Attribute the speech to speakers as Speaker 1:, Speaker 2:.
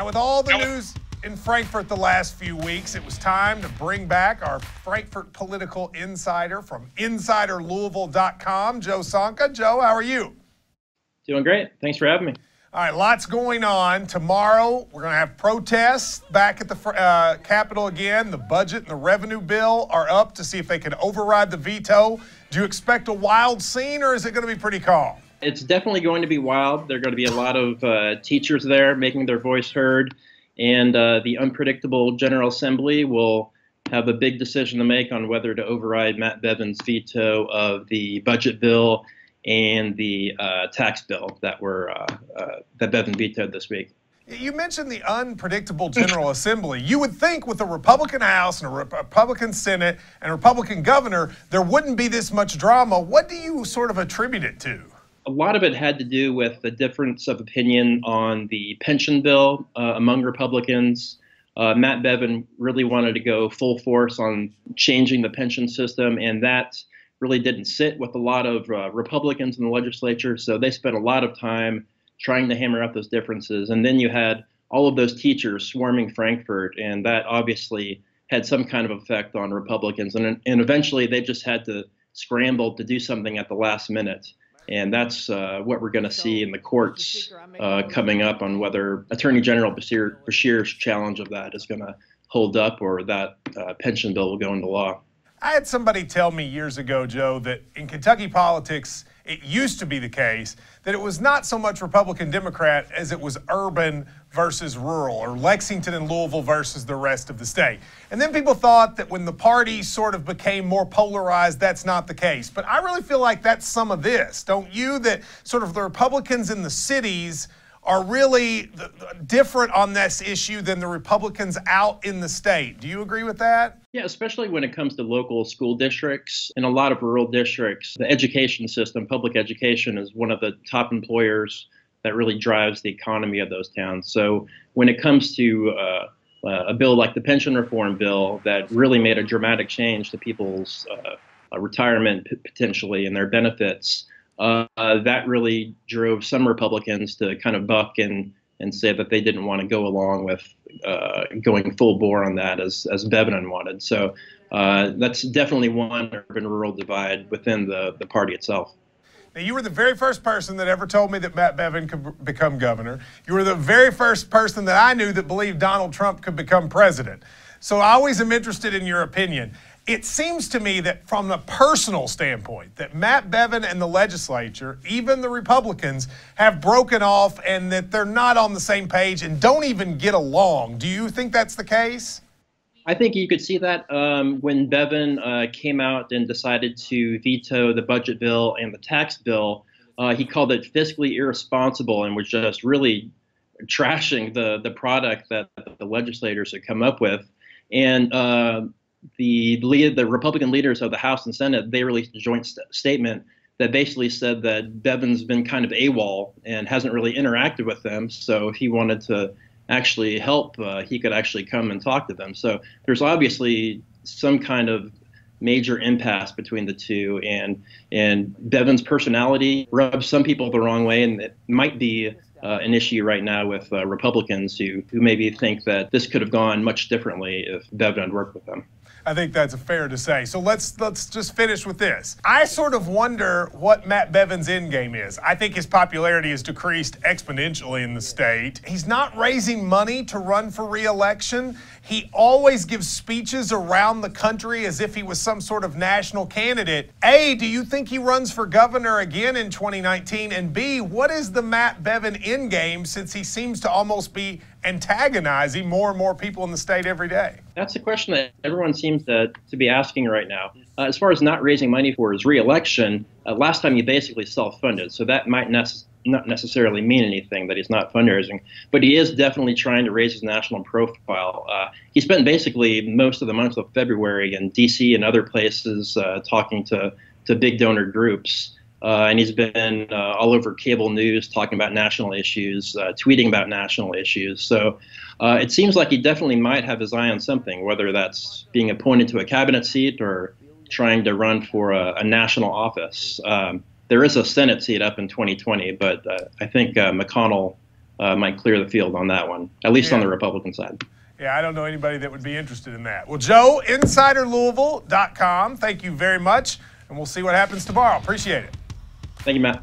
Speaker 1: Now, with all the news in Frankfort the last few weeks, it was time to bring back our Frankfort political insider from InsiderLouisville.com, Joe Sonka. Joe, how are you?
Speaker 2: Doing great. Thanks for having me.
Speaker 1: All right, lots going on. Tomorrow, we're going to have protests back at the Capitol again. The budget and the revenue bill are up to see if they can override the veto. Do you expect a wild scene, or is it going to be pretty calm?
Speaker 2: It's definitely going to be wild. There are going to be a lot of teachers there making their voice heard, and the unpredictable General Assembly will have a big decision to make on whether to override Matt Bevin's veto of the budget bill and the tax bill that Bevin vetoed this week.
Speaker 1: You mentioned the unpredictable General Assembly. You would think with a Republican House and a Republican Senate and a Republican governor, there wouldn't be this much drama. What do you sort of attribute it to?
Speaker 2: A lot of it had to do with the difference of opinion on the pension bill among Republicans. Matt Bevin really wanted to go full force on changing the pension system, and that really didn't sit with a lot of Republicans in the legislature, so they spent a lot of time trying to hammer out those differences. And then you had all of those teachers swarming Frankfort, and that obviously had some kind of effect on Republicans. And eventually they just had to scramble to do something at the last minute. And that's what we're going to see in the courts coming up on whether Attorney General Beshear's challenge of that is going to hold up or that pension bill will go into law.
Speaker 1: I had somebody tell me years ago, Joe, that in Kentucky politics, it used to be the case that it was not so much Republican-Democrat as it was urban versus rural, or Lexington and Louisville versus the rest of the state. And then people thought that when the parties sort of became more polarized, that's not the case. But I really feel like that's some of this, don't you? That sort of the Republicans in the cities are really different on this issue than the Republicans out in the state. Do you agree with that?
Speaker 2: Yeah, especially when it comes to local school districts. In a lot of rural districts, the education system, public education, is one of the top employers that really drives the economy of those towns. So when it comes to a bill like the pension reform bill that really made a dramatic change to people's retirement potentially and their benefits, that really drove some Republicans to kind of buck and say that they didn't want to go along with going full bore on that as Bevin wanted. So that's definitely one urban-rural divide within the party itself.
Speaker 1: Now, you were the very first person that ever told me that Matt Bevin could become governor. You were the very first person that I knew that believed Donald Trump could become president. So I always am interested in your opinion. It seems to me that from a personal standpoint, that Matt Bevin and the legislature, even the Republicans, have broken off and that they're not on the same page and don't even get along. Do you think that's the case?
Speaker 2: I think you could see that when Bevin came out and decided to veto the budget bill and the tax bill. He called it fiscally irresponsible and was just really trashing the product that the legislators had come up with. And the Republican leaders of the House and Senate, they released a joint statement that basically said that Bevin's been kind of AWOL and hasn't really interacted with them. So if he wanted to actually help, he could actually come and talk to them. So there's obviously some kind of major impasse between the two, and Bevin's personality rubs some people the wrong way, and it might be an issue right now with Republicans who maybe think that this could have gone much differently if Bevin had worked with them.
Speaker 1: I think that's fair to say. So let's just finish with this. I sort of wonder what Matt Bevin's endgame is. I think his popularity has decreased exponentially in the state. He's not raising money to run for re-election. He always gives speeches around the country as if he was some sort of national candidate. A, do you think he runs for governor again in 2019? And B, what is the Matt Bevin endgame, since he seems to almost be antagonizing more and more people in the state every day?
Speaker 2: That's a question that everyone seems to be asking right now. As far as not raising money for his re-election, last time he basically self-funded, so that might not necessarily mean anything that he's not fundraising, but he is definitely trying to raise his national profile. He spent basically most of the month of February in D.C. and other places talking to big donor groups. And he's been all over cable news talking about national issues, tweeting about national issues. So it seems like he definitely might have his eye on something, whether that's being appointed to a cabinet seat or trying to run for a national office. There is a Senate seat up in 2020, but I think McConnell might clear the field on that one, at least on the Republican side.
Speaker 1: Yeah, I don't know anybody that would be interested in that. Well, Joe, InsiderLouisville.com. Thank you very much, and we'll see what happens tomorrow. Appreciate it.
Speaker 2: Thank you, Matt.